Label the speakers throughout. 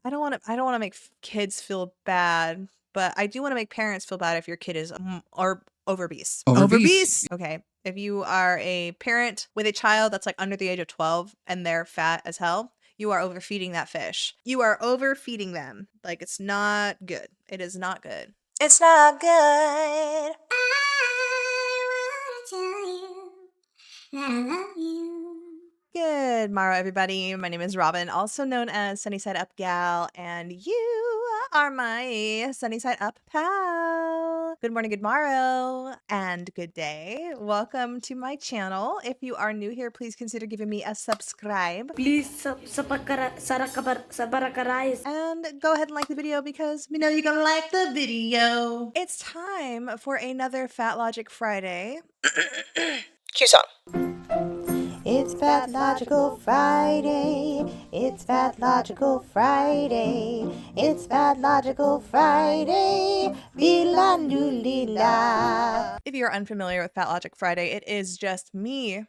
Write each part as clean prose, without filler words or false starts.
Speaker 1: I don't want to make kids feel bad, but I do want to make parents feel bad if your kid is or overbeast.
Speaker 2: Overbeast.
Speaker 1: Okay. If you are a parent with a child that's like under the age of 12 and they're fat as hell, you are overfeeding that fish. You are overfeeding them. Like, it's not good. It is not good. It's not good.
Speaker 3: I wanna tell you that I love you.
Speaker 1: Good morrow, everybody. My name is Robin, also known as Sunnyside Up Gal, and you are my Sunnyside Up Pal. Good morning, good morrow, and good day. Welcome to my channel. If you are new here, please consider giving me a subscribe.
Speaker 3: Please subscribe.
Speaker 1: And go ahead and like the video because we know you're gonna like the video. It's time for another Fatlogic Friday. Cue song.
Speaker 4: It's Fatlogical Friday. It's Fatlogical Friday. It's Fatlogical Friday. Bilandulila.
Speaker 1: If you're unfamiliar with Fatlogic Friday, it is just me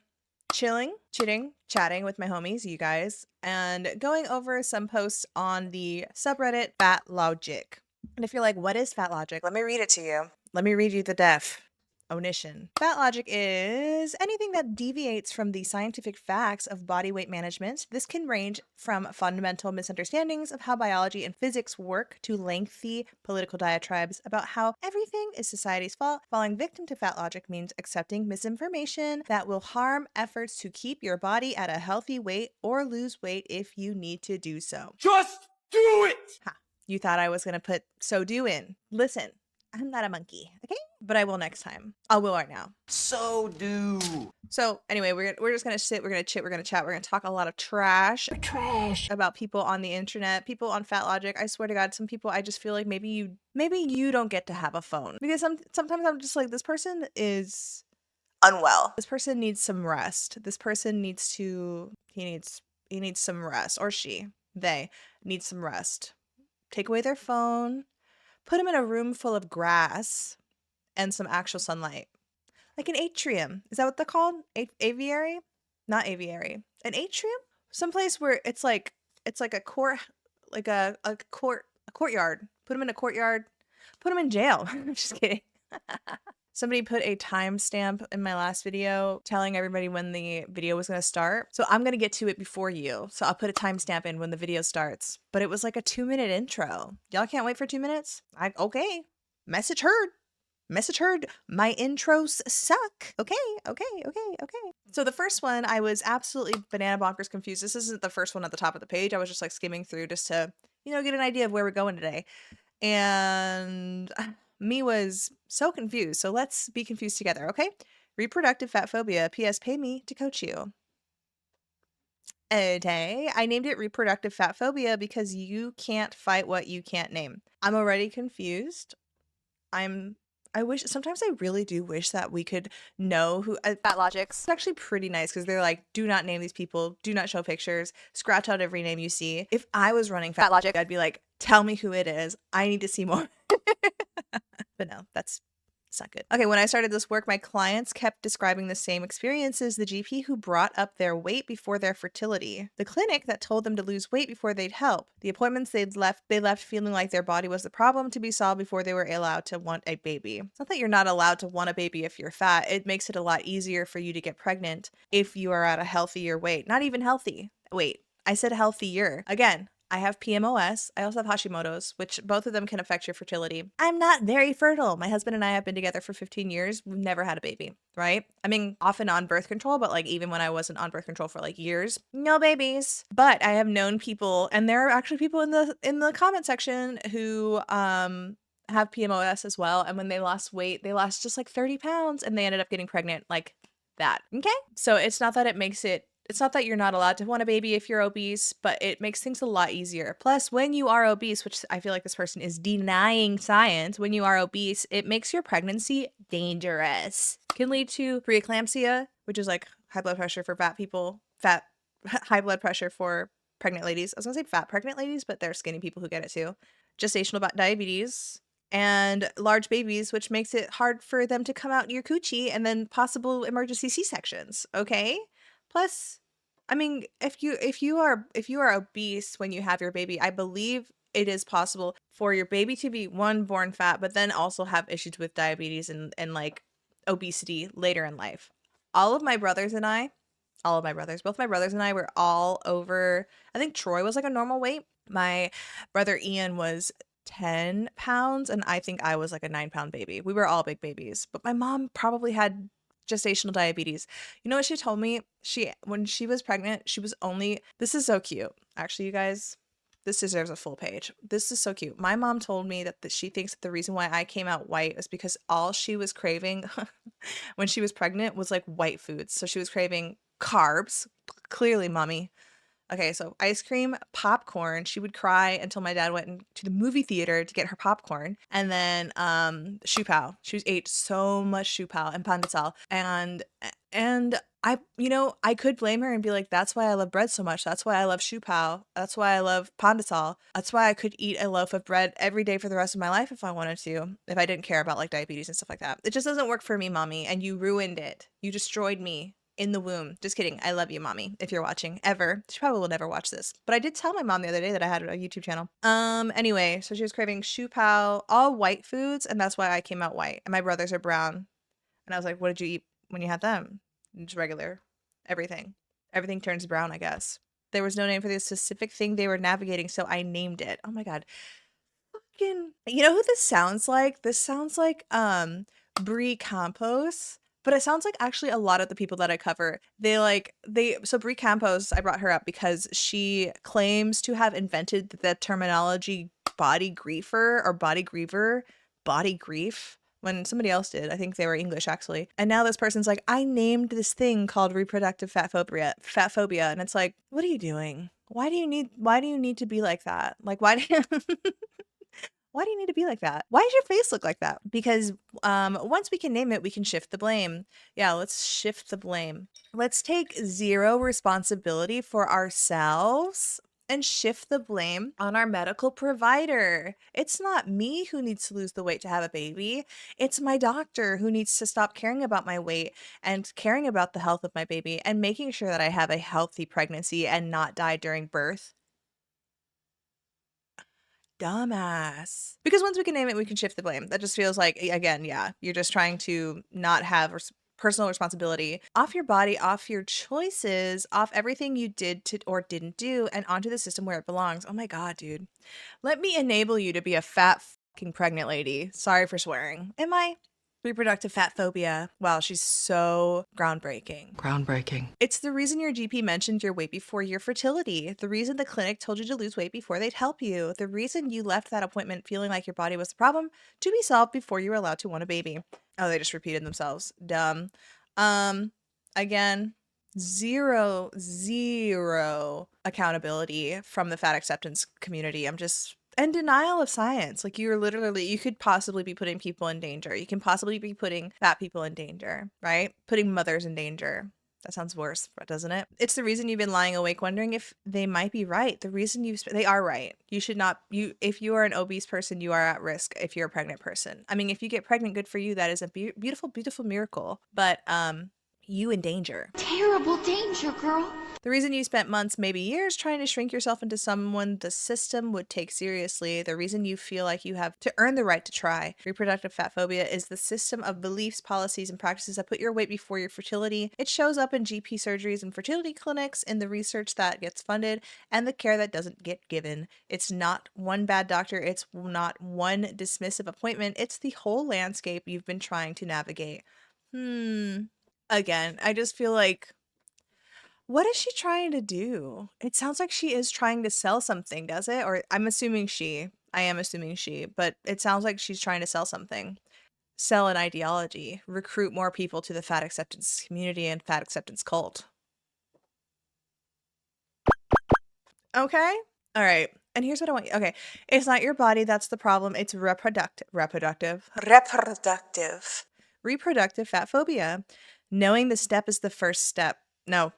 Speaker 1: chilling, chitting, chatting with my homies, you guys, and going over some posts on the subreddit Fatlogic. And if you're like, what is Fatlogic? Let me read it to you. Let me read you the definition. Fatlogic is anything that deviates from the scientific facts of body weight management. This can range from fundamental misunderstandings of how biology and physics work to lengthy political diatribes about how everything is society's fault. Falling victim to Fatlogic means accepting misinformation that will harm efforts to keep your body at a healthy weight or lose weight if you need to do so.
Speaker 2: Just do it!
Speaker 1: Ha, you thought I was going to put so do in. Listen, I'm not a monkey, okay? But I will next time. I will right now.
Speaker 2: So do.
Speaker 1: So anyway, we're just gonna sit, we're gonna chit, we're gonna chat, we're gonna talk a lot of trash about people on the internet, people on Fatlogic. I swear to God, some people I just feel like maybe you don't get to have a phone because sometimes I'm just like, this person is unwell. This person needs some rest. This person needs to he needs some rest, or they need some rest. Take away their phone. Put them in a room full of grass and some actual sunlight. Like an atrium. Is that what they're called? Aviary? Not aviary. An atrium? Someplace where it's like a court, like a courtyard. Put them in a courtyard. Put them in jail. I'm just kidding. Somebody put a timestamp in my last video telling everybody when the video was going to start. So I'm going to get to it before you. So I'll put a timestamp in when the video starts. But it was like a 2-minute intro. Y'all can't wait for 2 minutes? Okay. Message heard. Message heard. My intros suck. Okay. So the first one, I was absolutely banana bonkers confused. This isn't the first one at the top of the page. I was just like skimming through just to, get an idea of where we're going today. And me was so confused. So let's be confused together, okay? Reproductive fatphobia. P.S. Pay me to coach you. Okay. I named it reproductive fatphobia because you can't fight what you can't name. I'm already confused. Sometimes I really do wish that we could know who Fatlogic's actually pretty nice because they're like, do not name these people, do not show pictures, scratch out every name you see. If I was running Fatlogic, I'd be like, tell me who it is. I need to see more. But no, it's not good. Okay, when I started this work, my clients kept describing the same experiences. The GP who brought up their weight before their fertility. The clinic that told them to lose weight before they'd help. The appointments they left feeling like their body was the problem to be solved before they were allowed to want a baby. It's not that you're not allowed to want a baby if you're fat. It makes it a lot easier for you to get pregnant if you are at a healthier weight. Not even healthy. Wait, I said healthier. Again, I have PMOS. I also have Hashimoto's, which both of them can affect your fertility. I'm not very fertile. My husband and I have been together for 15 years. We've never had a baby, right? I mean, often on birth control, but like even when I wasn't on birth control for like years, no babies. But I have known people, and there are actually people in the comment section who have PMOS as well. And when they lost weight, they lost just like 30 pounds and they ended up getting pregnant like that. Okay? So it's not that it's not that you're not allowed to want a baby if you're obese, but it makes things a lot easier. Plus, when you are obese, which I feel like this person is denying science, when you are obese, it makes your pregnancy dangerous. It can lead to preeclampsia, which is like high blood pressure for fat people, high blood pressure for pregnant ladies. I was gonna say fat pregnant ladies, but there are skinny people who get it too. Gestational diabetes, and large babies, which makes it hard for them to come out your coochie, and then possible emergency C-sections, okay? Plus, I mean, if you are obese when you have your baby, I believe it is possible for your baby to be one born fat, but then also have issues with diabetes and like obesity later in life. All of my brothers and I, all of my brothers, both my brothers and I were all over. I think Troy was like a normal weight. My brother Ian was 10 pounds, and I think I was like a 9-pound baby. We were all big babies, but my mom probably had gestational diabetes. You know what she told me? When she was pregnant, she was only, this is so cute. Actually, you guys, this deserves a full page. This is so cute. My mom told me that she thinks that the reason why I came out white is because all she was craving when she was pregnant was like white foods. So she was craving carbs. Clearly, mommy. Okay, so ice cream, popcorn. She would cry until my dad went to the movie theater to get her popcorn. And then shoe pao. She ate so much shoe pao and pandesal. And I could blame her and be like, that's why I love bread so much. That's why I love shoe pao. That's why I love pandesal. That's why I could eat a loaf of bread every day for the rest of my life if I wanted to, if I didn't care about like diabetes and stuff like that. It just doesn't work for me, mommy. And you ruined it. You destroyed me in the womb. Just kidding. I love you, mommy, if you're watching ever. She probably will never watch this. But I did tell my mom the other day that I had a YouTube channel. Anyway, so she was craving shoe pao, all white foods, and that's why I came out white. And my brothers are brown. And I was like, what did you eat when you had them? Just regular. Everything. Everything turns brown, I guess. There was no name for the specific thing they were navigating, so I named it. Oh my god. Fucking, you know who this sounds like? This sounds like Brie Campos. But it sounds like actually a lot of the people that I cover, so Brie Campos, I brought her up because she claims to have invented the terminology body griefer or body griever, body grief, when somebody else did. I think they were English actually. And now this person's like, I named this thing called reproductive fatphobia. And it's like, what are you doing? Why do you need to be like that? Like, why do you why do you need to be like that? Why does your face look like that? Because once we can name it, we can shift the blame. Yeah, let's shift the blame. Let's take zero responsibility for ourselves and shift the blame on our medical provider. It's not me who needs to lose the weight to have a baby. It's my doctor who needs to stop caring about my weight and caring about the health of my baby and making sure that I have a healthy pregnancy and not die during birth. Dumbass. Because once we can name it, we can shift the blame. That just feels like, again, yeah, you're just trying to not have personal responsibility off your body, off your choices, off everything you did to or didn't do, and onto the system where it belongs. Oh my god, dude. Let me enable you to be a fat fucking pregnant lady. Sorry for swearing. Am I? Reproductive fat phobia. Wow, she's so groundbreaking.
Speaker 2: Groundbreaking.
Speaker 1: It's the reason your GP mentioned your weight before your fertility. The reason the clinic told you to lose weight before they'd help you. The reason you left that appointment feeling like your body was the problem to be solved before you were allowed to want a baby. Oh, they just repeated themselves. Dumb. Again, zero accountability from the fat acceptance community. And denial of science. Like, you could possibly be putting people in danger. You can possibly be putting fat people in danger, right? Putting mothers in danger. That sounds worse, doesn't it? It's the reason you've been lying awake wondering if they might be right. The reason they are right. You should not, if you are an obese person, you are at risk if you're a pregnant person. I mean, if you get pregnant, good for you. That is a beautiful, beautiful miracle. But, you in danger.
Speaker 3: Terrible danger, girl.
Speaker 1: The reason you spent months, maybe years, trying to shrink yourself into someone the system would take seriously. The reason you feel like you have to earn the right to try. Reproductive fat phobia is the system of beliefs, policies, and practices that put your weight before your fertility. It shows up in GP surgeries and fertility clinics, in the research that gets funded, and the care that doesn't get given. It's not one bad doctor. It's not one dismissive appointment. It's the whole landscape you've been trying to navigate. Again, I just feel like, what is she trying to do? It sounds like she is trying to sell something, does it? Or I am assuming she, but it sounds like she's trying to sell something. Sell an ideology, recruit more people to the fat acceptance community and fat acceptance cult. Okay? All right. And here's what I want you. Okay. It's not your body that's the problem. It's reproductive fat phobia. Knowing the step is the first step. No.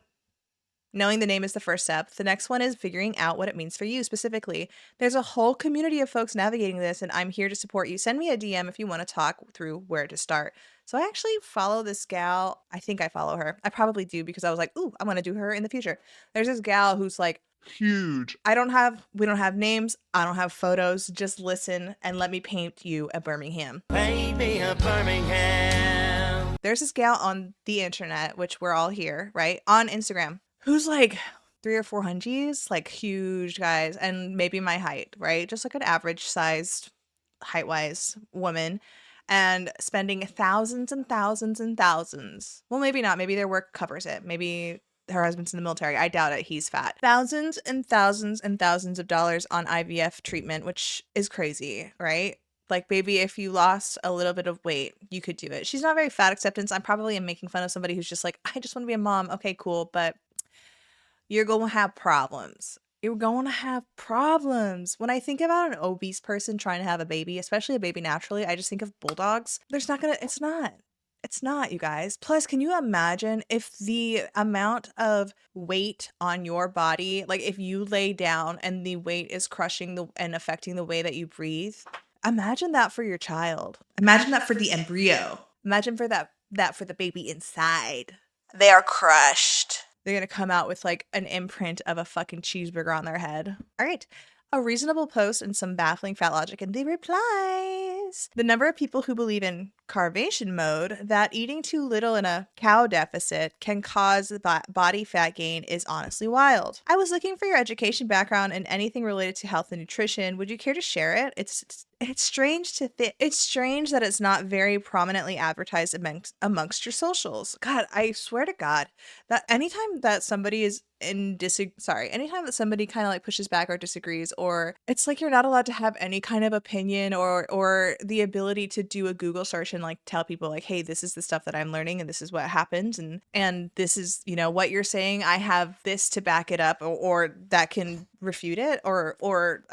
Speaker 1: Knowing the name is the first step. The next one is figuring out what it means for you specifically. There's a whole community of folks navigating this, and I'm here to support you. Send me a DM if you want to talk through where to start. So I actually follow this gal. I think I follow her. I probably do because I was like, ooh, I'm going to do her in the future. There's this gal who's like huge. We don't have names. I don't have photos. Just listen and let me paint you a Birmingham.
Speaker 2: Paint me a Birmingham.
Speaker 1: There's this gal on the internet, which we're all here, right? On Instagram, who's like 3 or 4 hunchies, like huge guys, and maybe my height, right? Just like an average sized, height wise woman, and spending thousands and thousands and thousands. Well, maybe not. Maybe their work covers it. Maybe her husband's in the military. I doubt it. He's fat. Thousands and thousands and thousands of dollars on IVF treatment, which is crazy, right? Like, baby, if you lost a little bit of weight, you could do it. She's not very fat acceptance. I'm probably making fun of somebody who's just like, I just want to be a mom. Okay, cool. But you're going to have problems. You're going to have problems. When I think about an obese person trying to have a baby, especially a baby naturally, I just think of bulldogs. It's not, you guys. Plus, can you imagine if the amount of weight on your body, like if you lay down and the weight is crushing and affecting the way that you breathe? Imagine that for your child. Imagine that for the embryo. Imagine for that for the baby inside. They are crushed. They're going to come out with like an imprint of a fucking cheeseburger on their head. All right. A reasonable post and some baffling fat logic in the replies. The number of people who believe in starvation mode, that eating too little in a cow deficit can cause body fat gain, is honestly wild. I was looking for your education background and anything related to health and nutrition. Would you care to share it? It's strange it's strange that it's not very prominently advertised amongst your socials. God, I swear to God that anytime that somebody is anytime that somebody kind of like pushes back or disagrees, or it's like you're not allowed to have any kind of opinion or the ability to do a Google search and like tell people like, hey, this is the stuff that I'm learning and this is what happens and this is, you know, what you're saying. I have this to back it up or that can refute it or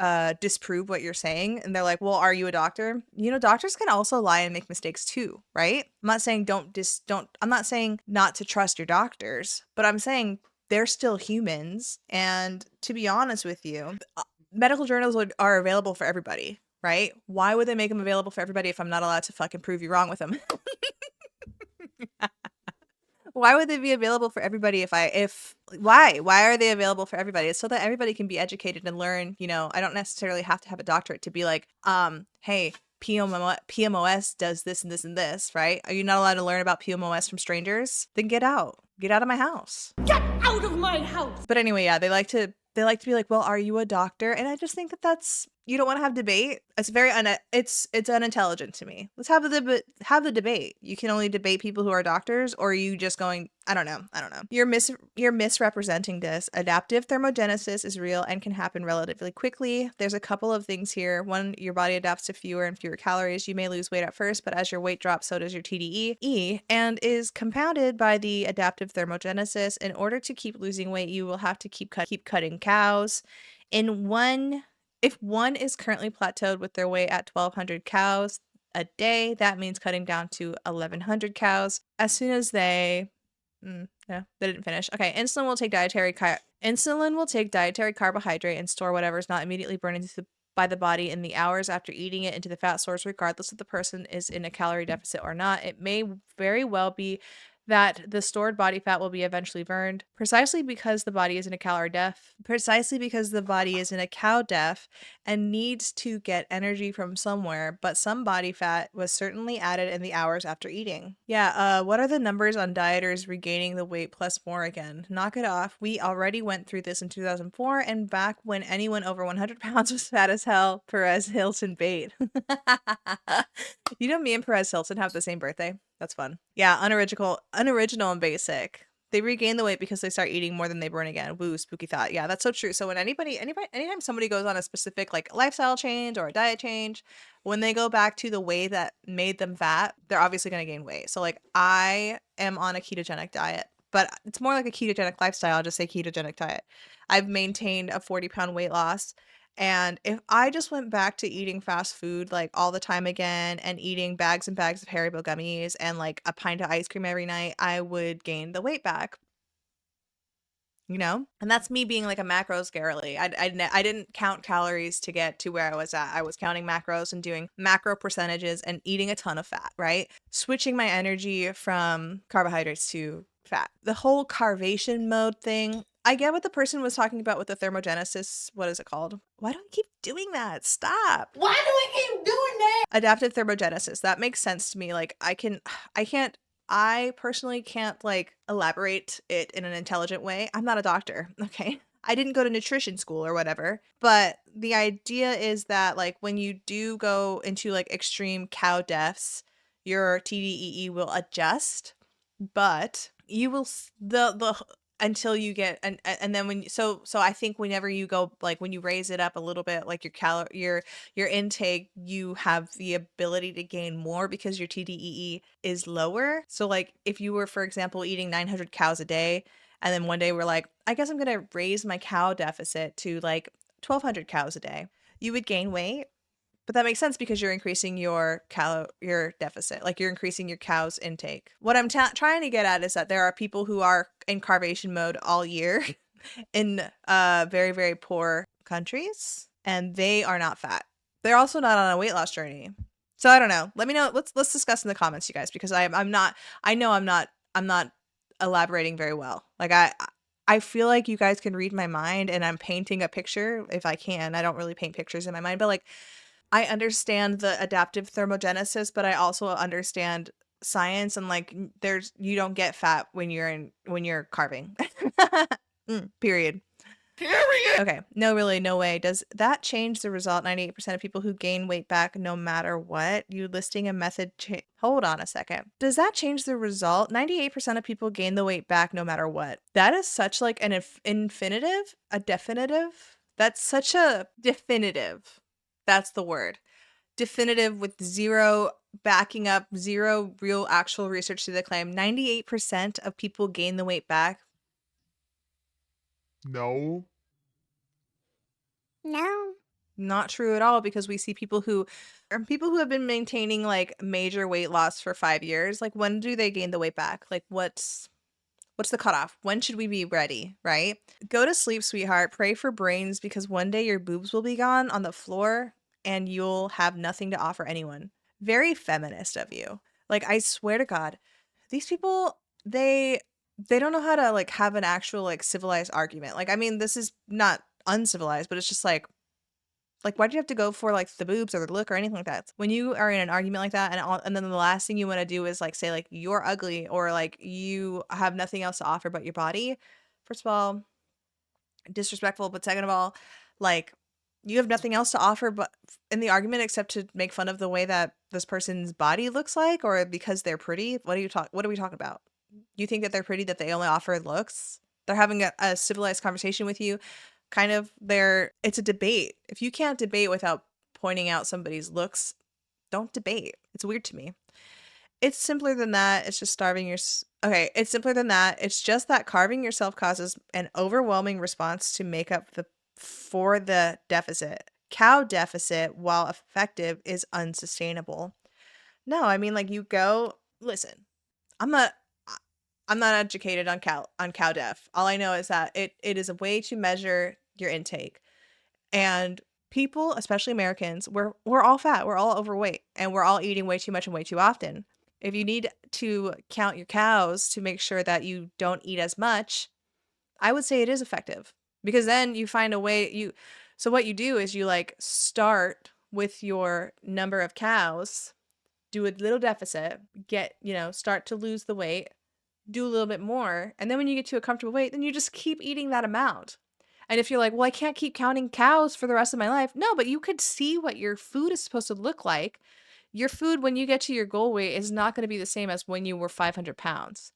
Speaker 1: disprove what you're saying. And they're like, well, are you a doctor? You know, doctors can also lie and make mistakes too, right? I'm not saying I'm not saying not to trust your doctors, but I'm saying they're still humans. And to be honest with you, medical journals are available for everybody, right? Why would they make them available for everybody if I'm not allowed to fucking prove you wrong with them? Why would they be available for everybody why are they available for everybody? It's so that everybody can be educated and learn. You know, I don't necessarily have to have a doctorate to be like, hey, PMOS does this and this and this, right? Are you not allowed to learn about PMOS from strangers? Then get out of my house.
Speaker 3: Get out of my house!
Speaker 1: But anyway, yeah, they like to be like, well, are you a doctor? And I just think that's, you don't want to have debate. It's very it's unintelligent to me. Let's have the debate. You can only debate people who are doctors, or are you just going, I don't know. You're misrepresenting this. Adaptive thermogenesis is real and can happen relatively quickly. There's a couple of things here. One, your body adapts to fewer and fewer calories. You may lose weight at first, but as your weight drops, so does your TDE, and is compounded by the adaptive thermogenesis. In order to keep losing weight, you will have to keep cutting cows. If one is currently plateaued with their weight at 1,200 cows a day, that means cutting down to 1,100 cows. As soon as they didn't finish. Okay, insulin will take dietary carbohydrate and store whatever is not immediately burned by the body in the hours after eating it into the fat source, regardless if the person is in a calorie deficit or not. It may very well be that the stored body fat will be eventually burned precisely because the body is in a cow deaf and needs to get energy from somewhere, but some body fat was certainly added in the hours after eating. Yeah, what are the numbers on dieters regaining the weight plus more again? Knock it off. We already went through this in 2004 and back when anyone over 100 pounds was fat as hell. Perez Hilton bait. You know, me and Perez Hilton have the same birthday. That's fun. Yeah, unoriginal and basic. They regain the weight because they start eating more than they burn again. Woo, spooky thought. Yeah, that's so true. So when anytime somebody goes on a specific like lifestyle change or a diet change, when they go back to the way that made them fat, they're obviously going to gain weight. So like I am on a ketogenic diet, but it's more like a ketogenic lifestyle. I'll just say ketogenic diet. I've maintained a 40-pound weight loss. And if I just went back to eating fast food like all the time again and eating bags and bags of Haribo gummies and like a pint of ice cream every night, I would gain the weight back. you know? And that's me being like a macros girly. I didn't count calories to get to where I was at. I was counting macros and doing macro percentages and eating a ton of fat, right? Switching my energy from carbohydrates to fat. The whole carvation mode thing, I get what the person was talking about with the thermogenesis. What is it called? Why do I keep doing that? Stop.
Speaker 3: Why do we keep doing that?
Speaker 1: Adaptive thermogenesis. That makes sense to me. Like I personally can't like elaborate it in an intelligent way. I'm not a doctor, okay? I didn't go to nutrition school or whatever, but the idea is that like when you do go into like extreme cow deaths, your TDEE will adjust, but you will the until you get and then when so I think whenever you go like when you raise it up a little bit like your intake, you have the ability to gain more because your TDEE is lower. So like if you were, for example, eating 900 cows a day, and then one day we're like, I guess I'm gonna raise my cow deficit to like 1200 cows a day, you would gain weight. But that makes sense because you're increasing your deficit, like you're increasing your cow's intake. What I'm trying to get at is that there are people who are in carvation mode all year in very, very poor countries, and they are not fat. They're also not on a weight loss journey. So I don't know. Let me know. Let's discuss in the comments, you guys, because I'm not. I know I'm not elaborating very well. Like I feel like you guys can read my mind, and I'm painting a picture if I can. I don't really paint pictures in my mind, but like I understand the adaptive thermogenesis, but I also understand science and like there's you don't get fat when you're carving. Period. Okay, no, really, no way. Does that change the result? 98% of people who gain weight back no matter what? You listing a method hold on a second. Does that change the result? 98% of people gain the weight back no matter what. That is such like an infinitive, a definitive. That's such a definitive. That's the word. Definitive with zero backing up, zero real actual research to the claim. 98% of people gain the weight back.
Speaker 5: No.
Speaker 3: No.
Speaker 1: Not true at all, because we see people who have been maintaining like major weight loss for 5 years. Like when do they gain the weight back? Like what's the cutoff? When should we be ready, right? Go to sleep, sweetheart. Pray for brains because one day your boobs will be gone on the floor and you'll have nothing to offer anyone. Very feminist of you. Like I swear to God, these people they don't know how to like have an actual like civilized argument. Like I mean, this is not uncivilized, but it's just like, why do you have to go for like the boobs or the look or anything like that? When you are in an argument like that, and then the last thing you want to do is like say like you're ugly or like you have nothing else to offer but your body. First of all, disrespectful, but second of all, like you have nothing else to offer but in the argument except to make fun of the way that this person's body looks like, or because they're pretty. What are we talking about? You think that they're pretty, that they only offer looks? They're having a civilized conversation with you. Kind of it's a debate. If you can't debate without pointing out somebody's looks, don't debate. It's weird to me. It's simpler than that. It's just okay, it's simpler than that. It's just that carving yourself causes an overwhelming response to make up for the deficit. Cow deficit, while effective, is unsustainable. No, I mean like listen. I'm not educated on cow def. All I know is that it is a way to measure your intake. And people, especially Americans, we're all fat, we're all overweight, and we're all eating way too much and way too often. If you need to count your cows to make sure that you don't eat as much, I would say it is effective. Because then you find a way so what you do is you like start with your number of cows, do a little deficit, start to lose the weight, do a little bit more, and then when you get to a comfortable weight, then you just keep eating that amount. And if you're like, well, I can't keep counting cows for the rest of my life. No, but you could see what your food is supposed to look like. Your food, when you get to your goal weight, is not going to be the same as when you were 500 pounds.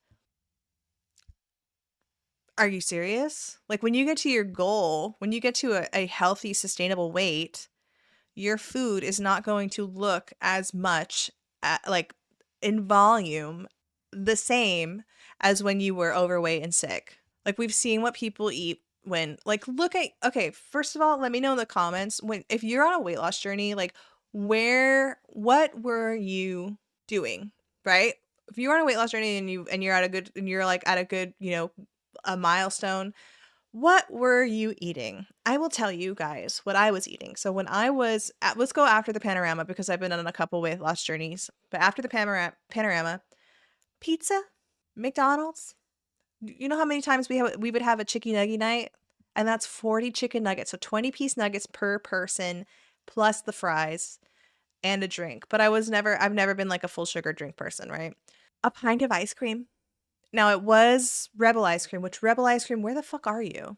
Speaker 1: Are you serious? Like when you get to your goal, when you get to a healthy, sustainable weight, your food is not going to look as much like in volume the same as when you were overweight and sick. Like we've seen what people eat when like okay, first of all, let me know in the comments if you're on a weight loss journey, like what were you doing, right? If you're on a weight loss journey and you're at a good, a milestone, What were you eating? I will tell you guys what I was eating. So when I was at, let's go after the panorama because I've been on a couple weight loss journeys. But after the panorama, pizza, McDonald's. You know how many times we would have a chicken nugget night, and that's 40 chicken nuggets, so 20-piece nuggets per person, plus the fries and a drink. But I've never been like a full sugar drink person, right? A pint of ice cream. Now it was Rebel ice cream, which Rebel ice cream, where the fuck are you?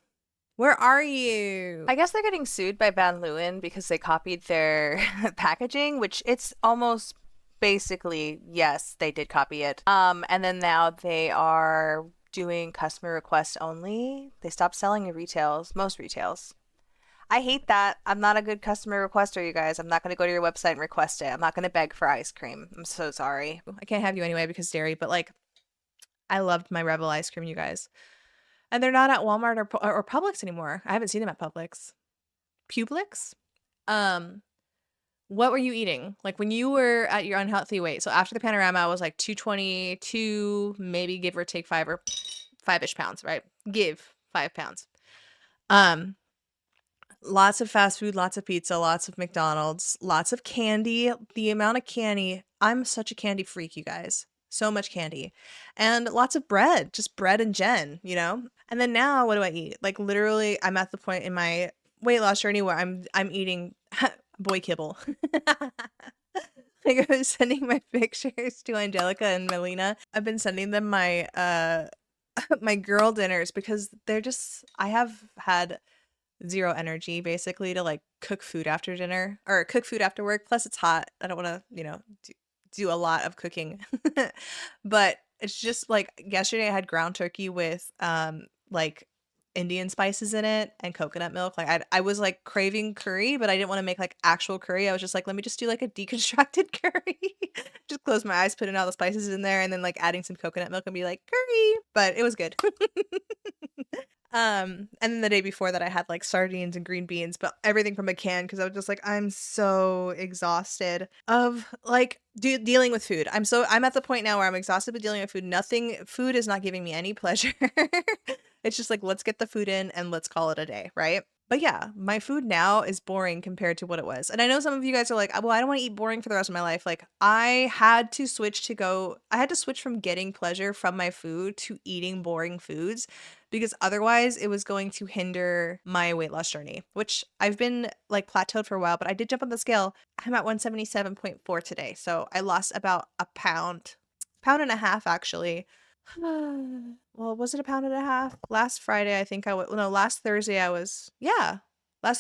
Speaker 1: Where are you?
Speaker 5: I guess they're getting sued by Van Leeuwen because they copied their packaging, which it's almost basically, yes, they did copy it. And then now they are doing customer request only. They stopped selling in most retails. I hate that. I'm not a good customer requester, you guys. I'm not going to go to your website and request it. I'm not going to beg for ice cream. I'm so sorry.
Speaker 1: I can't have you anyway because dairy, but like I loved my Rebel ice cream, you guys. And they're not at Walmart or Publix anymore. I haven't seen them at Publix. Publix? What were you eating? Like when you were at your unhealthy weight. So after the panorama, I was like 222, maybe give or take 5-ish pounds, right? Give 5 pounds. Lots of fast food, lots of pizza, lots of McDonald's, lots of candy. The amount of candy, I'm such a candy freak, you guys. So much candy. And lots of bread, just bread and Jen, you know? And then now what do I eat? Like literally I'm at the point in my weight loss journey where I'm eating boy kibble. Like I was sending my pictures to Angelica and Melina. I've been sending them my my girl dinners because I have had zero energy basically to like cook food after dinner or cook food after work. Plus it's hot. I don't want to, do a lot of cooking. But it's just like yesterday I had ground turkey with like Indian spices in it and coconut milk. Like I was like craving curry, but I didn't want to make like actual curry. I was just like, let me just do like a deconstructed curry. Just close my eyes, putting all the spices in there and then like adding some coconut milk and be like curry. But it was good. And then the day before that I had like sardines and green beans, but everything from a can because I was just like, I'm so exhausted of like dealing with food. I'm at the point now where I'm exhausted with dealing with food. Food is not giving me any pleasure. It's just like, let's get the food in and let's call it a day, right? But yeah, my food now is boring compared to what it was. And I know some of you guys are like, well, I don't want to eat boring for the rest of my life. Like I had to switch from getting pleasure from my food to eating boring foods because otherwise it was going to hinder my weight loss journey, which I've been like plateaued for a while, but I did jump on the scale. I'm at 177.4 today. So I lost about a pound and a half actually. Well, was it a pound and a half? Last Friday, I think last Thursday last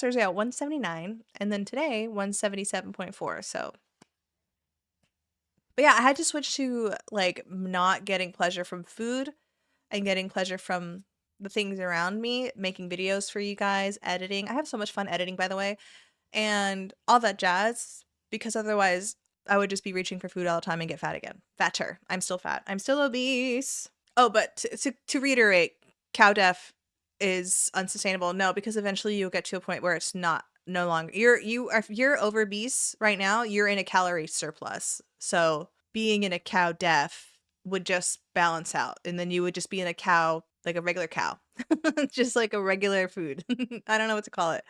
Speaker 1: Thursday at 179 and then today 177.4. So, but yeah, I had to switch to like not getting pleasure from food and getting pleasure from the things around me, making videos for you guys, editing. I have so much fun editing, by the way, and all that jazz because otherwise I would just be reaching for food all the time and get fat again. Fatter. I'm still fat. I'm still obese. Oh, but to reiterate, cow def is unsustainable. No, because eventually you'll get to a point where it's no longer. If you're over obese right now, you're in a calorie surplus. So being in a cow def would just balance out, and then you would just be in a cow, like a regular cow, just like a regular food. I don't know what to call it.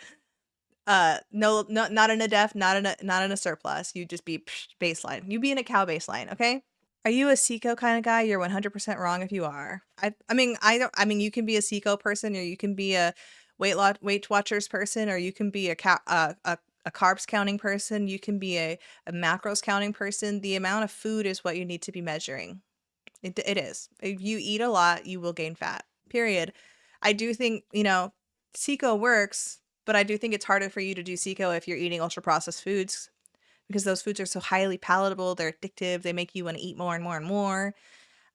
Speaker 1: No, not in a def, not in a surplus. You just be baseline. You be in a cow baseline, okay? Are you a Seco kind of guy? You're 100% wrong if you are. I mean, you can be a Seco person, or you can be a Weight Watchers person, or you can be a carbs counting person. You can be a macros counting person. The amount of food is what you need to be measuring. It is. If you eat a lot, you will gain fat. Period. I do think, Seco works, but I do think it's harder for you to do Seco if you're eating ultra processed foods, because those foods are so highly palatable, they're addictive, they make you want to eat more and more and more.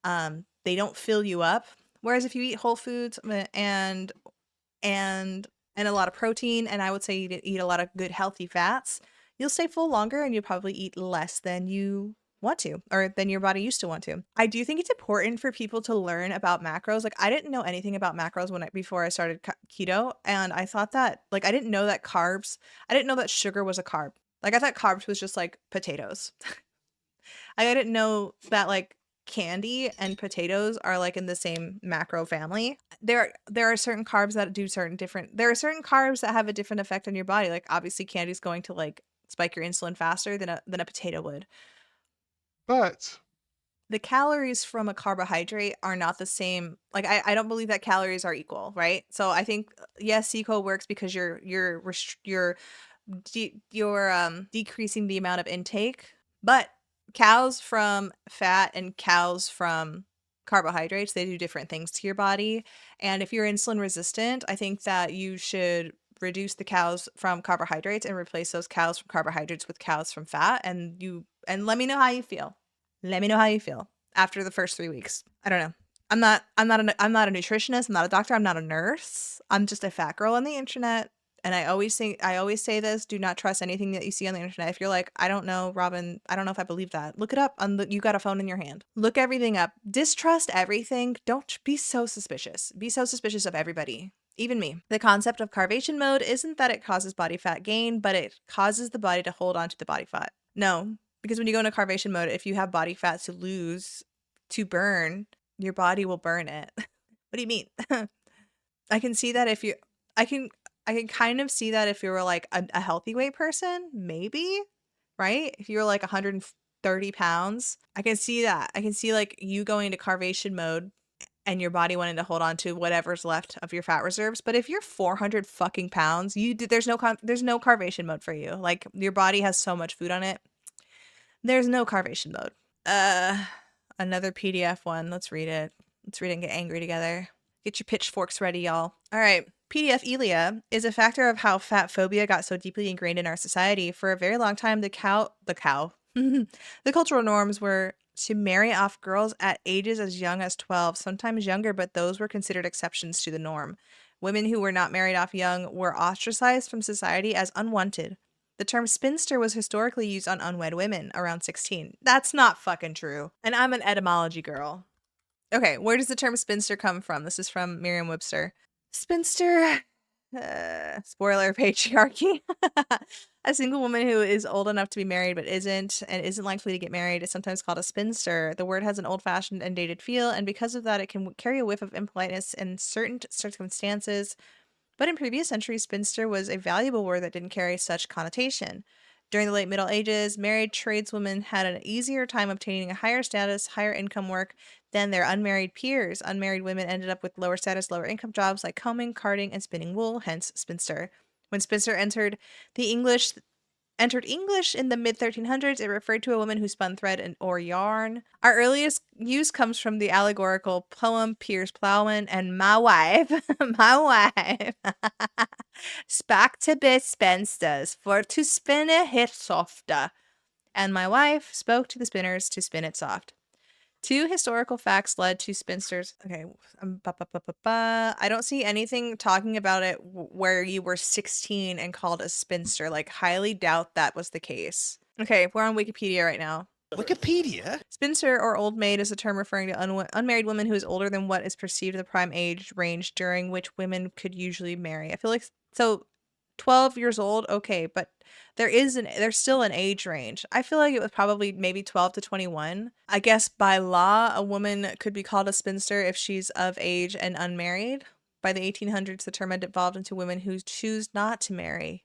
Speaker 1: They don't fill you up. Whereas if you eat whole foods and a lot of protein, and I would say you eat a lot of good healthy fats, you'll stay full longer and you'll probably eat less than you want to, or than your body used to want to. I do think it's important for people to learn about macros. Like I didn't know anything about macros before I started keto, and I thought that I didn't know that sugar was a carb. Like I thought carbs was just like potatoes. I didn't know that like candy and potatoes are like in the same macro family. there are certain carbs that do there are certain carbs that have a different effect on your body. Like obviously candy's going to like spike your insulin faster than a potato would.
Speaker 6: But
Speaker 1: The calories from a carbohydrate are not the same. Like I don't believe that calories are equal, right? So I think yes, CECO works because you're decreasing the amount of intake, but cows from fat and cows from carbohydrates, they do different things to your body. And if you're insulin resistant, I think that you should reduce the cows from carbohydrates and replace those cows from carbohydrates with cows from fat. And let me know how you feel. Let me know how you feel after the first 3 weeks. I don't know. I'm not a nutritionist. I'm not a doctor. I'm not a nurse. I'm just a fat girl on the internet. And I always say this, do not trust anything that you see on the internet. If you're like, I don't know, Robin, I don't know if I believe that. Look it up you got a phone in your hand. Look everything up. Distrust everything. Don't be so suspicious. Be so suspicious of everybody. Even me. The concept of starvation mode isn't that it causes body fat gain, but it causes the body to hold on to the body fat. No, because when you go into starvation mode, if you have body fat to lose, to burn, your body will burn it. What do you mean? I can see that if you, I can kind of see that if you were like a healthy weight person, maybe, right? If you were like 130 pounds, I can see that. I can see like you going into starvation mode and your body wanting to hold on to whatever's left of your fat reserves. But if you're 400 fucking pounds, there's no starvation mode for you. Like your body has so much food on it. There's no starvation mode. Another PDF one. Let's read it. Let's read it and get angry together. Get your pitchforks ready, y'all. All right. PDF Elia is a factor of how fat phobia got so deeply ingrained in our society. For a very long time, the cultural norms were to marry off girls at ages as young as 12, sometimes younger, but those were considered exceptions to the norm. Women who were not married off young were ostracized from society as unwanted. The term spinster was historically used on unwed women around 16. That's not fucking true. And I'm an etymology girl. Okay, where does the term spinster come from? This is from Merriam-Webster. Spinster, spoiler, patriarchy. A single woman who is old enough to be married but isn't, and isn't likely to get married, is sometimes called a spinster. The word has an old-fashioned and dated feel, and because of that, it can carry a whiff of impoliteness in certain circumstances. But in previous centuries, spinster was a valuable word that didn't carry such connotation. During the late Middle Ages, married tradeswomen had an easier time obtaining a higher status, higher income work than their unmarried peers. Unmarried women ended up with lower status, lower income jobs like combing, carding, and spinning wool, hence spinster. When spinster entered English in the mid-1300s, it referred to a woman who spun thread or yarn. Our earliest use comes from the allegorical poem Piers Plowman and My Wife, my wife, spak to be spinsters for to spin it softer. And my wife spoke to the spinners to spin it soft. Two historical facts led to spinsters. Okay, I don't see anything talking about it where you were 16 and called a spinster. Like, highly doubt that was the case. Okay, we're on Wikipedia right now.
Speaker 2: Wikipedia?
Speaker 1: Spinster or old maid is a term referring to unmarried woman who is older than what is perceived the prime age range during which women could usually marry. I feel like, so 12 years old, okay, but there's still an age range. I feel like it was probably maybe 12 to 21. I guess by law, a woman could be called a spinster if she's of age and unmarried. By the 1800s, the term had evolved into women who choose not to marry.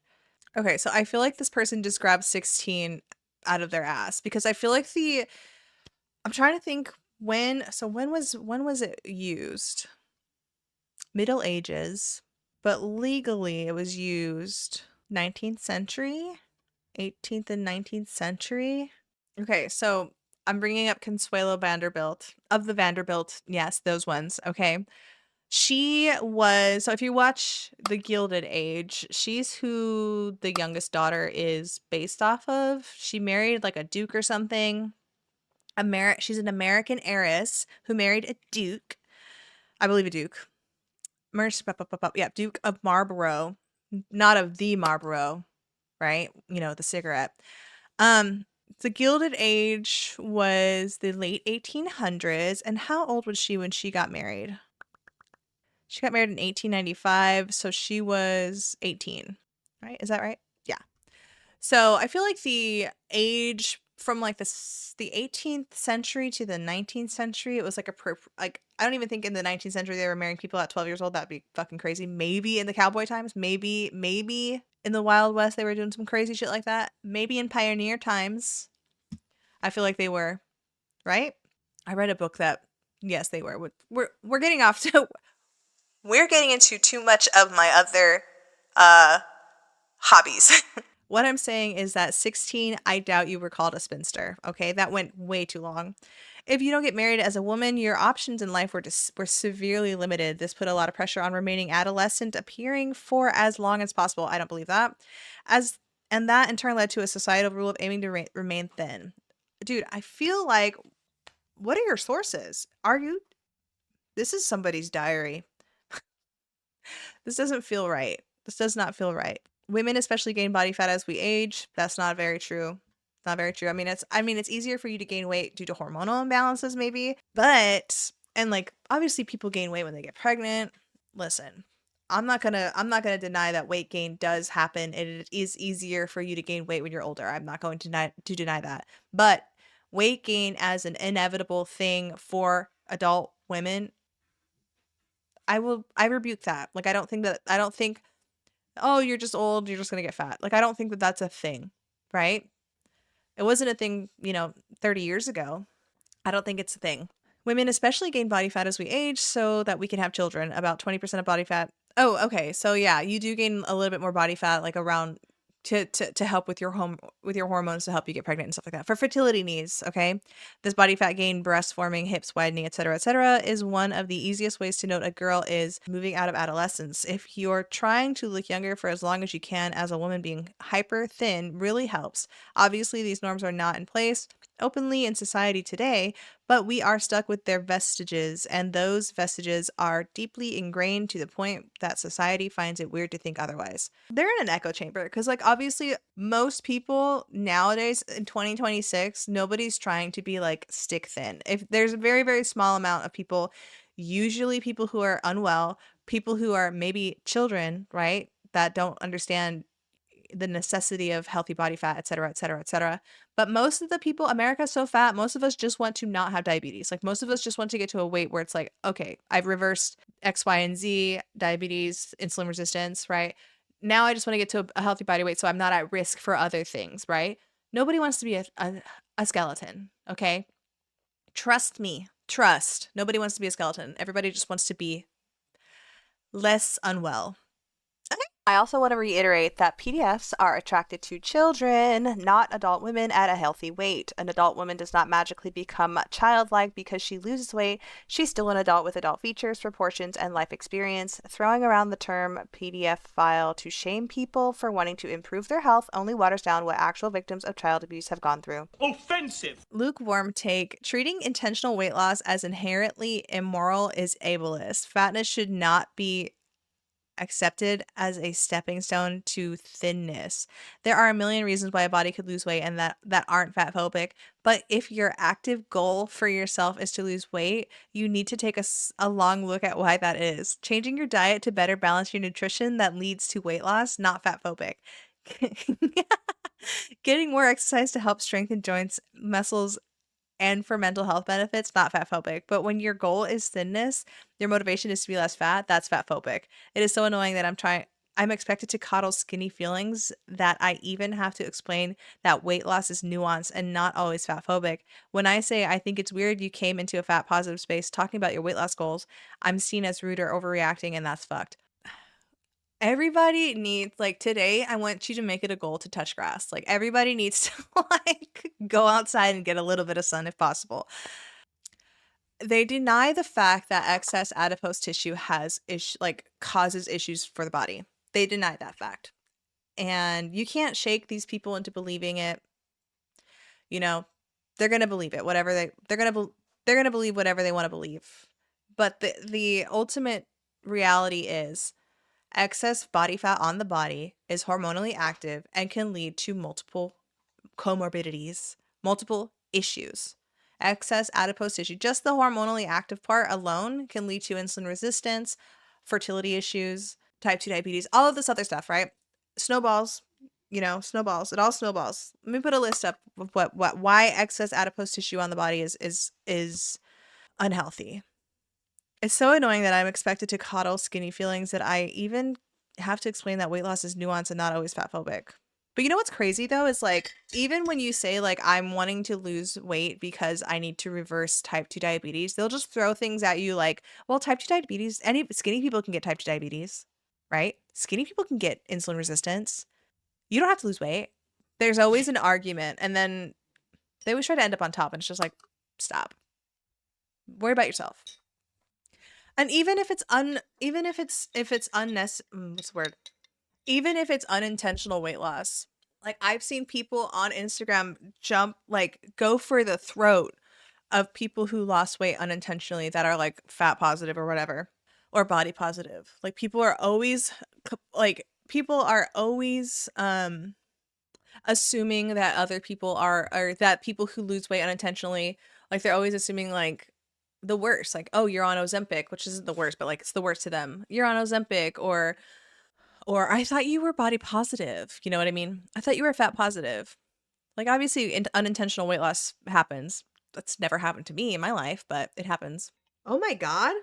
Speaker 1: Okay, so I feel like this person just grabbed 16 out of their ass because I feel like I'm trying to think when was it used? Middle Ages. But legally, it was used 19th century, 18th and 19th century. Okay, so I'm bringing up Consuelo Vanderbilt of the Vanderbilt. Yes, those ones. Okay. So if you watch The Gilded Age, she's who the youngest daughter is based off of. She married like a duke or something. She's an American heiress who married a duke. I believe a duke. Yeah, Duke of Marlborough, not of the Marlborough, right? You know, the cigarette. The Gilded Age was the late 1800s, and how old was she when she got married? She got married in 1895, so she was 18, right? Is that right? Yeah. So I feel like the age from like the 18th century to the 19th century, it was like I don't even think in the 19th century they were marrying people at 12 years old. That'd be fucking crazy. Maybe in the cowboy times, maybe in the Wild West they were doing some crazy shit like that. Maybe in pioneer times, I feel like they were, right? I read a book that yes, they were. We're getting off to we're getting into too much of my other hobbies. What I'm saying is that 16, I doubt you were called a spinster. Okay, that went way too long. If you don't get married as a woman, your options in life were severely limited. This put a lot of pressure on remaining adolescent, appearing for as long as possible. I don't believe that. And that in turn led to a societal rule of aiming to remain thin. Dude, I feel like, what are your sources? This is somebody's diary. This doesn't feel right. This does not feel right. Women especially gain body fat as we age. That's not very true. Not very true. It's easier for you to gain weight due to hormonal imbalances maybe, but and like obviously people gain weight when they get pregnant. Listen, I'm not going to deny that weight gain does happen and it is easier for you to gain weight when you're older. I'm not going to deny that. But weight gain as an inevitable thing for adult women, I rebuke that. Like I don't think, oh, you're just old, you're just going to get fat. Like I don't think that that's a thing, right? It wasn't a thing, 30 years ago. I don't think it's a thing. Women especially gain body fat as we age so that we can have children. About 20% of body fat. Oh, okay. So yeah, you do gain a little bit more body fat like around to help with your hormones to help you get pregnant and stuff like that. For fertility needs, okay? This body fat gain, breast forming, hips widening, etc., is one of the easiest ways to note a girl is moving out of adolescence. If you're trying to look younger for as long as you can as a woman, being hyper thin really helps. Obviously, these norms are not in place openly in society today, but we are stuck with their vestiges, and those vestiges are deeply ingrained to the point that society finds it weird to think otherwise. They're in an echo chamber because, like, obviously, most people nowadays in 2026, nobody's trying to be like stick thin. If there's a very, very small amount of people, usually people who are unwell, people who are maybe children, right, that don't understand the necessity of healthy body fat, et cetera, et cetera, et cetera. But most of the people, America's so fat, most of us just want to not have diabetes. Like most of us just want to get to a weight where it's like, okay, I've reversed X, Y, and Z, diabetes, insulin resistance, right? Now I just want to get to a healthy body weight so I'm not at risk for other things, right? Nobody wants to be a skeleton, okay? Trust me. Trust. Nobody wants to be a skeleton. Everybody just wants to be less unwell.
Speaker 5: I also want to reiterate that PDFs are attracted to children, not adult women at a healthy weight. An adult woman does not magically become childlike because she loses weight. She's still an adult with adult features, proportions, and life experience. Throwing around the term PDF file to shame people for wanting to improve their health only waters down what actual victims of child abuse have gone through.
Speaker 2: Offensive!
Speaker 1: Lukewarm take. Treating intentional weight loss as inherently immoral is ableist. Fatness should not be accepted as a stepping stone to thinness. There are a million reasons why a body could lose weight and that aren't fat phobic, but if your active goal for yourself is to lose weight, you need to take a long look at why that is. Changing your diet to better balance your nutrition that leads to weight loss, not fat phobic. Getting more exercise to help strengthen joints, muscles, and for mental health benefits, not fat phobic. But when your goal is thinness, your motivation is to be less fat, that's fat phobic. It is so annoying that I'm expected to coddle skinny feelings that I even have to explain that weight loss is nuanced and not always fat phobic. When I say I think it's weird you came into a fat positive space talking about your weight loss goals, I'm seen as rude or overreacting, and that's fucked. Everybody needs, like, today I want you to make it a goal to touch grass. Like everybody needs to like go outside and get a little bit of sun if possible. They deny the fact that excess adipose tissue causes issues for the body. They deny that fact. And you can't shake these people into believing it. You know, they're going to believe it. They're going to believe whatever they want to believe. But the ultimate reality is excess body fat on the body is hormonally active and can lead to multiple comorbidities, multiple issues. Excess adipose tissue, just the hormonally active part alone, can lead to insulin resistance, fertility issues, type 2 diabetes, all of this other stuff, right? Snowballs, snowballs. It all snowballs. Let me put a list up of why excess adipose tissue on the body is unhealthy. It's so annoying that I'm expected to coddle skinny feelings that I even have to explain that weight loss is nuanced and not always fat phobic. But you know what's crazy though is like, even when you say like I'm wanting to lose weight because I need to reverse type 2 diabetes, they'll just throw things at you like, well, type 2 diabetes, any skinny people can get type 2 diabetes, right? Skinny people can get insulin resistance. You don't have to lose weight. There's always an argument, and then they always try to end up on top, and it's just like, stop. Worry about yourself. And even if it's what's the word? Even if it's unintentional weight loss, like I've seen people on Instagram go for the throat of people who lost weight unintentionally that are like fat positive or whatever, or body positive. Like people are always assuming that other people are, or that people who lose weight unintentionally, like they're always assuming like the worst, like, oh, you're on Ozempic, which isn't the worst, but like it's the worst to them. You're on Ozempic, or I thought you were body positive. You know what I mean? I thought you were fat positive. Like obviously unintentional weight loss happens. That's never happened to me in my life, but it happens. Oh my God.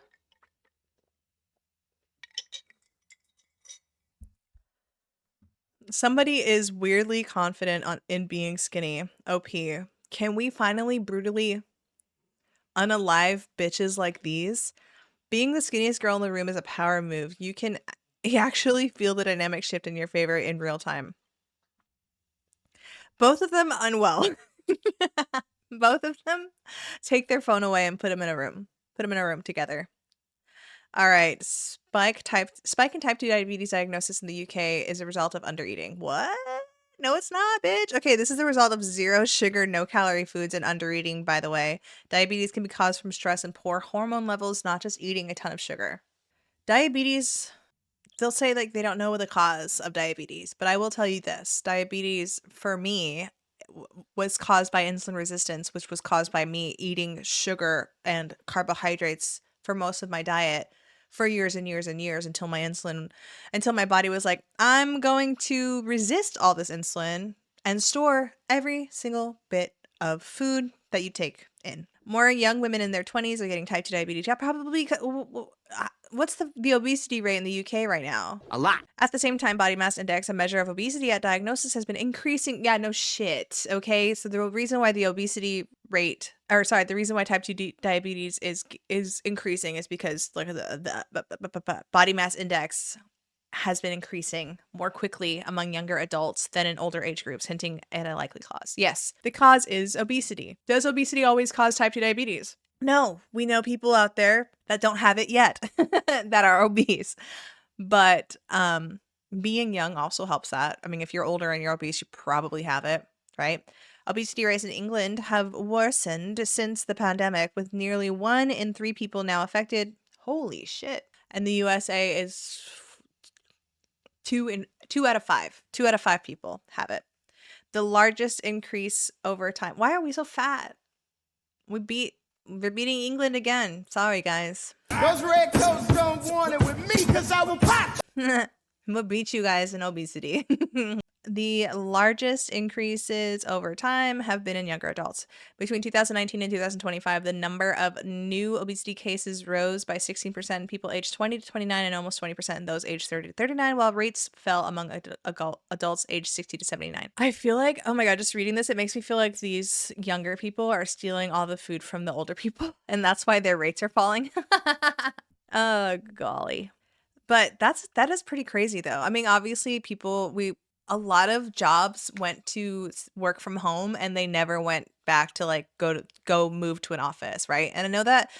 Speaker 1: Somebody is weirdly confident in being skinny. OP. Can we finally brutally unalive bitches like these? Being the skinniest girl in the room is a power move. You can actually feel the dynamic shift in your favor in real time. Both of them unwell. Both of them take their phone away and put them in a room. Put them in a room together. All right. Spike in type 2 diabetes diagnosis in the UK is a result of undereating. What? No, it's not, bitch. Okay, this is the result of zero sugar, no calorie foods and undereating, by the way. Diabetes can be caused from stress and poor hormone levels, not just eating a ton of sugar. Diabetes, they'll say like they don't know the cause of diabetes, but I will tell you this. Diabetes, for me, was caused by insulin resistance, which was caused by me eating sugar and carbohydrates for most of my diet for years and years and years until my body was like, I'm going to resist all this insulin and store every single bit of food that you take in. More young women in their 20s are getting type 2 diabetes. Yeah, probably. What's the obesity rate in the UK right now?
Speaker 2: A lot.
Speaker 1: At the same time, body mass index, a measure of obesity at diagnosis, has been increasing. Yeah, no shit. Okay, so the reason why the reason why type 2 diabetes is increasing is because like the body mass index has been increasing more quickly among younger adults than in older age groups, hinting at a likely cause. Yes, the cause is obesity. Does obesity always cause type 2 diabetes? No, we know people out there that don't have it yet that are obese. But being young also helps that. I mean, if you're older and you're obese, you probably have it, right? Obesity rates in England have worsened since the pandemic, with nearly 1 in 3 people now affected. Holy shit. And the USA is 2 out of 5. 2 out of 5 people have it. The largest increase over time. Why are we so fat? We're beating England again. Sorry, guys.
Speaker 2: Those red coats don't want it with me because I will pop.
Speaker 1: I'm gonna beat you guys in obesity. The largest increases over time have been in younger adults. Between 2019 and 2025, the number of new obesity cases rose by 16% in people aged 20 to 29 and almost 20% in those aged 30 to 39, while rates fell among adults aged 60 to 79. I feel like, oh my God, just reading this, it makes me feel like these younger people are stealing all the food from the older people, and that's why their rates are falling. Oh, golly. But that is pretty crazy though. I mean, obviously a lot of jobs went to work from home and they never went back to like go move to an office, right? And I know that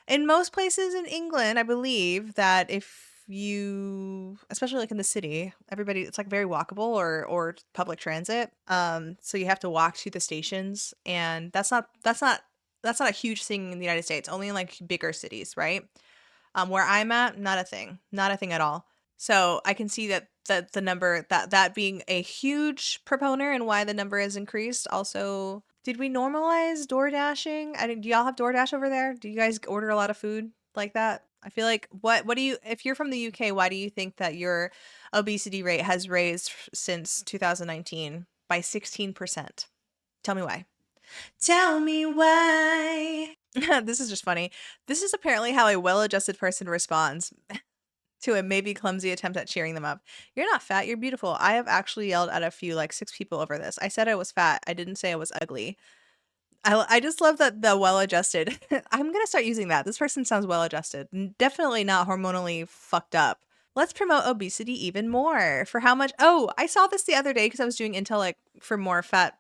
Speaker 1: in most places in England, I believe that if you, especially like in the city, it's like very walkable or public transit. So you have to walk to the stations, and that's not a huge thing in the United States, only in like bigger cities, right? Where I'm at, not a thing at all. So I can see that the number, that being a huge proponent and why the number has increased. Also, did we normalize door dashing? Do y'all have DoorDash over there? Do you guys order a lot of food like that? I feel like what do you, if you're from the UK, why do you think that your obesity rate has raised since 2019 by 16%? Tell me why. Tell me why. This is just funny. This is apparently how a well-adjusted person responds to a maybe clumsy attempt at cheering them up. You're not fat, you're beautiful. I have actually yelled at a few, like 6 people over this. I said I was fat. I didn't say I was ugly. I just love that the well-adjusted. I'm gonna start using that. This person sounds well-adjusted. Definitely not hormonally fucked up. Let's promote obesity even more. For how much? Oh, I saw this the other day because I was doing intel like for more fat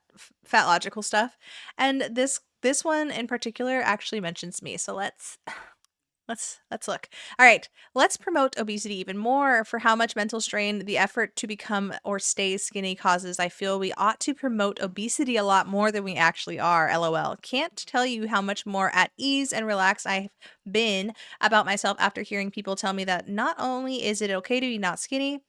Speaker 1: logical stuff, and this one in particular actually mentions me. So let's look. All right, let's promote obesity even more. For how much mental strain the effort to become or stay skinny causes, I feel we ought to promote obesity a lot more than we actually are. LOL. Can't tell you how much more at ease and relaxed I've been about myself after hearing people tell me that not only is it okay to be not skinny,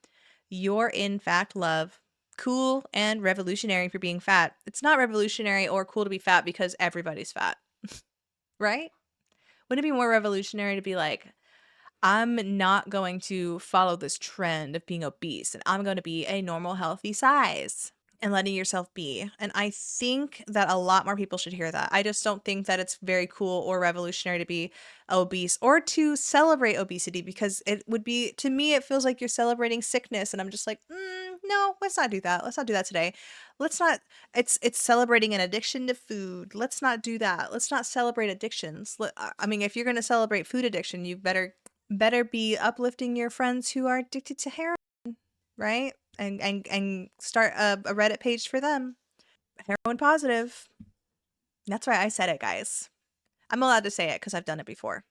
Speaker 1: you're in fact love. Cool and revolutionary for being fat. It's not revolutionary or cool to be fat because everybody's fat, right? Wouldn't it be more revolutionary to be like, I'm not going to follow this trend of being obese and I'm going to be a normal, healthy size and letting yourself be. And I think that a lot more people should hear that. I just don't think that it's very cool or revolutionary to be obese or to celebrate obesity because it would be, to me, it feels like you're celebrating sickness. And I'm just like, no, let's not do that. Let's not do that today. Let's not, it's celebrating an addiction to food. Let's not do that. Let's not celebrate addictions. I mean, if you're going to celebrate food addiction, you better be uplifting your friends who are addicted to heroin, right? And start a Reddit page for them. Heroin positive. That's why I said it, guys. I'm allowed to say it because I've done it before.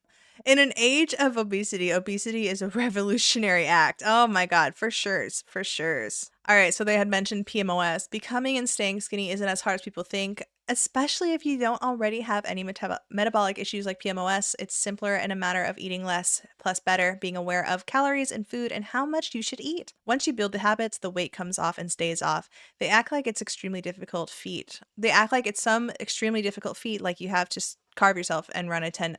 Speaker 1: In an age of obesity, obesity is a revolutionary act. Oh my God, for sure, for sure. All right, so they had mentioned PMOS. Becoming and staying skinny isn't as hard as people think, especially if you don't already have any metabolic issues like PMOS. It's simpler and a matter of eating less plus better, being aware of calories and food and how much you should eat. Once you build the habits, the weight comes off and stays off. They act like it's extremely difficult feat. They act like it's some extremely difficult feat, like you have to carve yourself and run 10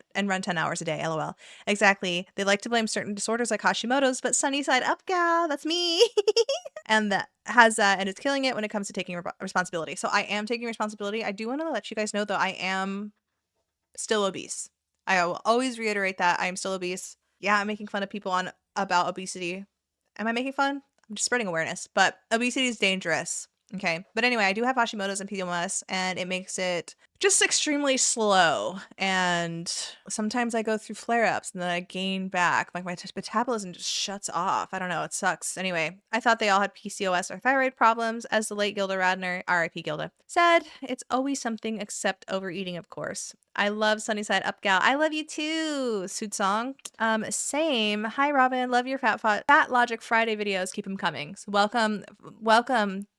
Speaker 1: hours a day. LOL. Exactly. They like to blame certain disorders like Hashimoto's, but sunny side up, gal, that's me. And that has and it's killing it when it comes to taking responsibility. So I am taking responsibility. I do want to let you guys know though, I am still obese. I will always reiterate that I am still obese. Yeah, I'm making fun of people on about obesity. Am I making fun? I'm just spreading awareness, but obesity is dangerous. Okay. But anyway, I do have Hashimoto's and PMS, and it makes it just extremely slow. And sometimes I go through flare ups and then I gain back. Like my metabolism just shuts off. I don't know. It sucks. Anyway, I thought they all had PCOS or thyroid problems. As the late Gilda Radner, RIP Gilda, said, it's always something except overeating, of course. I love Sunnyside Up Gal. I love you too, Suit Song. Same. Hi, Robin. Love your Fat Logic Friday videos. Keep them coming. So welcome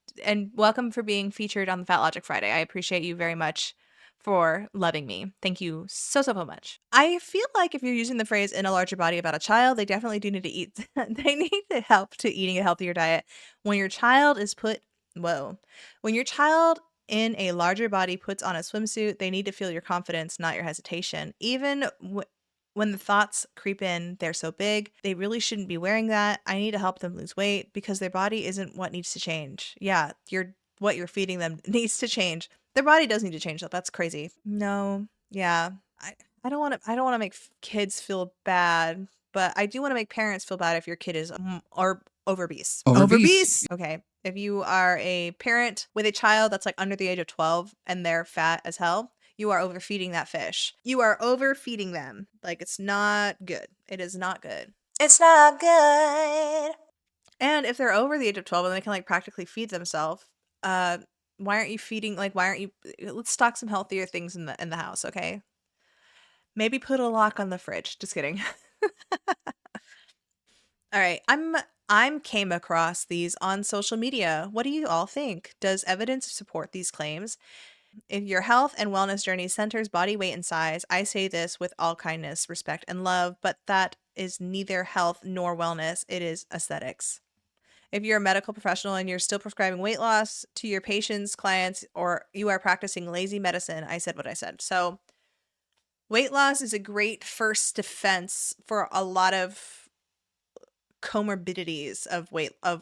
Speaker 1: for being featured on the Fat Logic Friday. I appreciate you very much for loving me. Thank you so much. I feel like if you're using the phrase in a larger body about a child, they definitely do need to eat. They need to help to eating a healthier diet. When your child in a larger body puts on a swimsuit, they need to feel your confidence, not your hesitation. Even when the thoughts creep in, they're so big, they really shouldn't be wearing that. I need to help them lose weight because their body isn't what needs to change. Yeah, what you're feeding them needs to change. Their body does need to change though. That's crazy. No, yeah. I don't want to make kids feel bad, but I do want to make parents feel bad if your kid is or obese.
Speaker 7: Obese.
Speaker 1: Okay. If you are a parent with a child that's like under the age of 12 and they're fat as hell, you are overfeeding that fish. You are overfeeding them. Like, it's not good. It is not good. It's not good. And if they're over the age of 12 and they can like practically feed themselves, why aren't you let's stock some healthier things in the house, okay? Maybe put a lock on the fridge. Just kidding. All right. I'm came across these on social media. What do you all think? Does evidence support these claims? If your health and wellness journey centers body weight and size, I say this with all kindness, respect, and love, but that is neither health nor wellness. It is aesthetics. If you're a medical professional and you're still prescribing weight loss to your patients, clients, or you are practicing lazy medicine, I said what I said. So weight loss is a great first defense for a lot of comorbidities of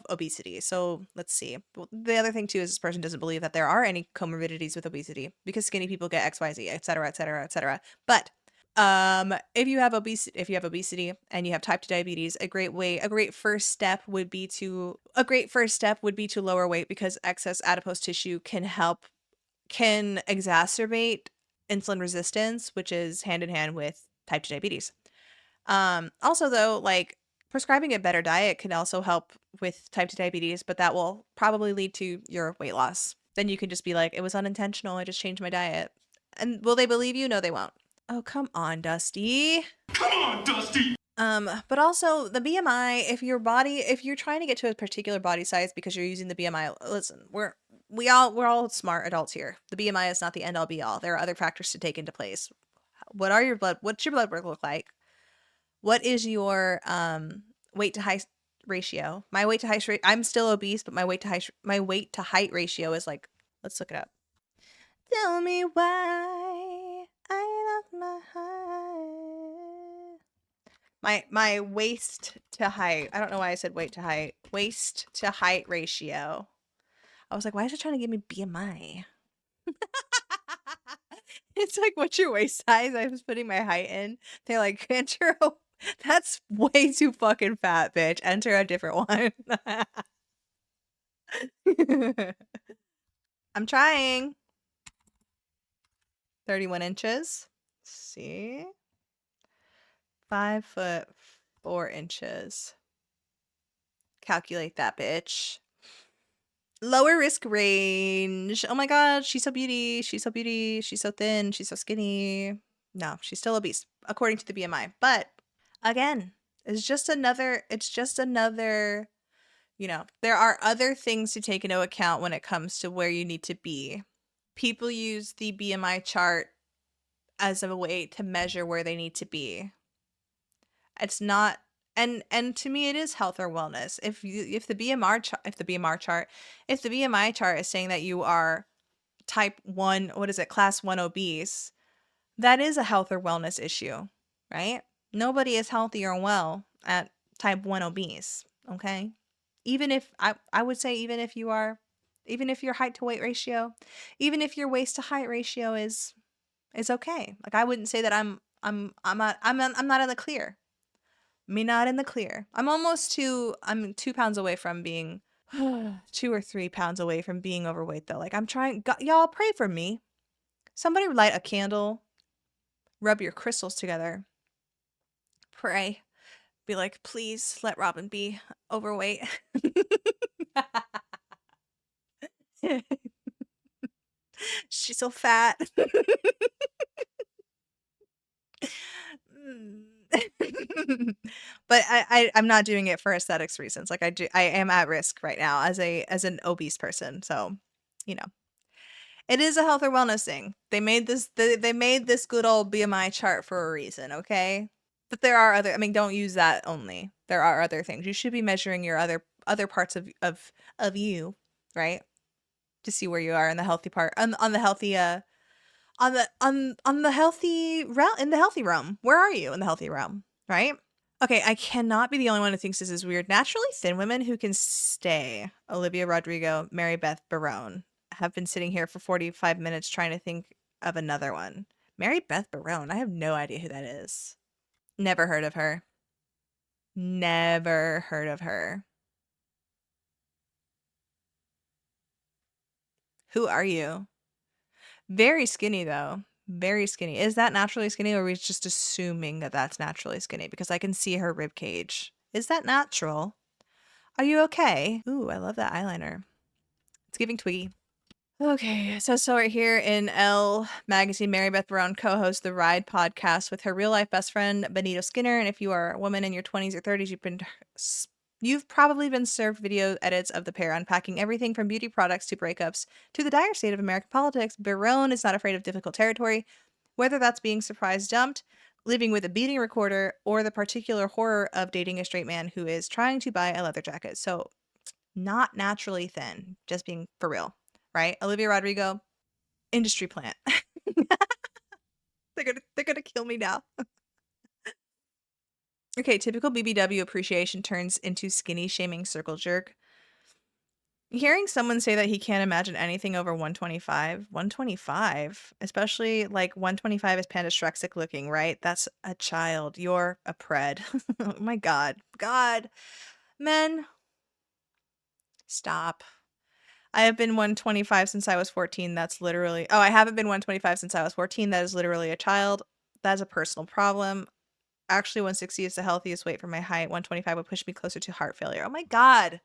Speaker 1: obesity. So let's see. The other thing too is this person doesn't believe that there are any comorbidities with obesity because skinny people get XYZ, et cetera, et cetera, et cetera. But if you have obesity and you have type 2 diabetes, a great first step would be to lower weight, because excess adipose tissue can exacerbate insulin resistance, which is hand in hand with type 2 diabetes. Also though, like, prescribing a better diet can also help with type 2 diabetes, but that will probably lead to your weight loss. Then you can just be like, it was unintentional, I just changed my diet. And will they believe you? No, they won't. Oh, come on, Dusty.
Speaker 2: Come on, Dusty!
Speaker 1: But also the BMI, if you're trying to get to a particular body size because you're using the BMI, listen, we're all smart adults here. The BMI is not the end all be all. There are other factors to take into place. What's your blood work look like? What is your weight to height ratio? My weight to height I'm still obese, but my weight to height ratio is like, let's look it up. Tell me why I lost my height. My waist to height. I don't know why I said weight to height. Waist to height ratio. I was like, why is it trying to give me BMI? It's like, what's your waist size? I was putting my height in. They're like, enter that's way too fucking fat, bitch. Enter a different one. I'm trying. 31 inches. Let's see. 5 foot 4 inches. Calculate that, bitch. Lower risk range. Oh my god, she's so beauty. She's so beauty. She's so thin. She's so skinny. No, she's still obese, according to the BMI. But again, it's just another, there are other things to take into account when it comes to where you need to be. People use the BMI chart as a way to measure where they need to be. It's not, and to me it is health or wellness. If the BMI chart is saying that you are type 1, class 1 obese, that is a health or wellness issue, right? Nobody is healthy or well at type 1 obese, okay? Even if I would say even if your height to weight ratio, even if your waist to height ratio is okay. Like, I wouldn't say that I'm not in the clear. Me not in the clear. I'm 2 pounds away from being 2 or 3 pounds away from being overweight though. Like, I'm trying, y'all pray for me. Somebody light a candle, rub your crystals together, pray, be like, please let Robin be overweight. She's so fat. But I'm not doing it for aesthetics reasons. Like, I am at risk right now as an obese person. So, it is a health or wellness thing. They made this good old BMI chart for a reason, okay? But there are don't use that only. There are other things. You should be measuring your other parts of you, right? To see where you are in the healthy part, on the healthy on the healthy realm, in the healthy realm. Where are you in the healthy realm, right? Okay, I cannot be the only one who thinks this is weird. Naturally thin women who can stay. Olivia Rodrigo, Mary Beth Barone. Have been sitting here for 45 minutes trying to think of another one. Mary Beth Barone. I have no idea who that is. Never heard of her. Never heard of her. Who are you? Very skinny, though. Very skinny. Is that naturally skinny, or are we just assuming that that's naturally skinny? Because I can see her rib cage. Is that natural? Are you okay? Ooh, I love that eyeliner. It's giving Twiggy. Okay, so right here in Elle magazine, Mary Beth Brown co-hosts the Ride podcast with her real-life best friend, Benito Skinner. And if you are a woman in your 20s or 30s, you've probably been served video edits of the pair, unpacking everything from beauty products to breakups to the dire state of American politics. Barone is not afraid of difficult territory, whether that's being surprise dumped, living with a beating recorder, or the particular horror of dating a straight man who is trying to buy a leather jacket. So, not naturally thin, just being for real. Right? Olivia Rodrigo, industry plant. They're gonna kill me now. Okay, typical BBW appreciation turns into skinny shaming circle jerk. Hearing someone say that he can't imagine anything over 125, 125, especially like 125 is pandastrexic looking, right? That's a child. You're a pred. Oh my God. God. Men, stop. I have been 125 since I was 14. That's literally, oh, I haven't been 125 since I was 14. That is literally a child. That's a personal problem. Actually, 160 is the healthiest weight for my height. 125 would push me closer to heart failure. Oh my God.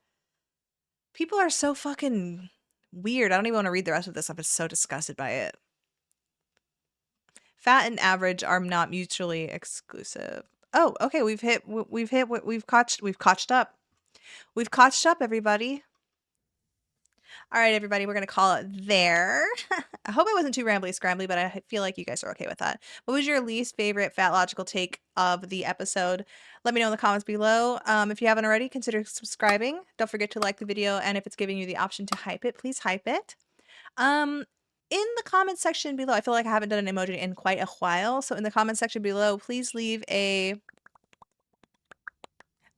Speaker 1: People are so fucking weird. I don't even want to read the rest of this. I'm just so disgusted by it. Fat and average are not mutually exclusive. Oh, okay. We've cotched up. We've cotched up, everybody. All right, everybody, we're going to call it there. I hope I wasn't too rambly scrambly, but I feel like you guys are okay with that. What was your least favorite fat logical take of the episode? Let me know in the comments below. If you haven't already, consider subscribing. Don't forget to like the video, and if it's giving you the option to hype it, please hype it. In the comment section below, I feel like I haven't done an emoji in quite a while, so in the comment section below, please leave an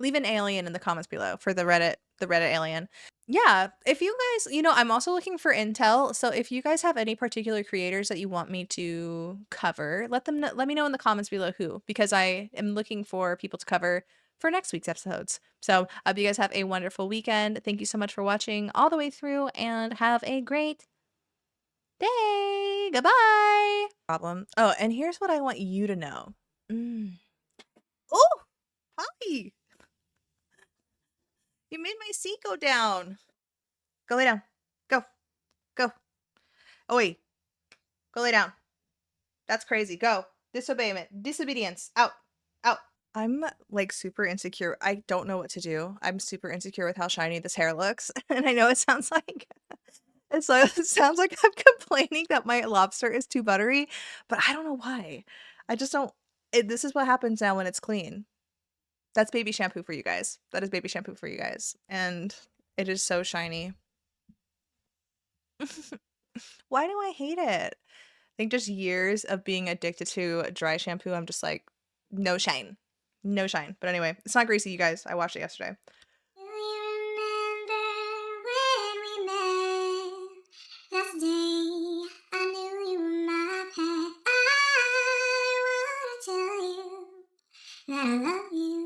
Speaker 1: alien in the comments below for the Reddit alien. Yeah, if you guys, I'm also looking for intel, so if you guys have any particular creators that you want me to cover, let me know in the comments below who, because I am looking for people to cover for next week's episodes. So I hope you guys have a wonderful weekend. Thank you so much for watching all the way through, and have a great day. Goodbye. Problem. Oh, and here's what I want you to know. Oh, hi. You made my seat go down. Go lay down. Go. Go. Oh, wait. Go lay down. That's crazy. Go. Disobedience. Out. Out. I'm like super insecure. I don't know what to do. I'm super insecure with how shiny this hair looks. And I know it sounds like it sounds like I'm complaining that my lobster is too buttery, but I don't know why. I just don't. This is what happens now when it's clean. That's baby shampoo for you guys. That is baby shampoo for you guys. And it is so shiny. Why do I hate it? I think just years of being addicted to dry shampoo, I'm just like, no shine. No shine. But anyway, it's not greasy, you guys. I watched it yesterday.
Speaker 3: Do you remember when we met? Last day I knew you were my pet. I wanna tell you that I love you.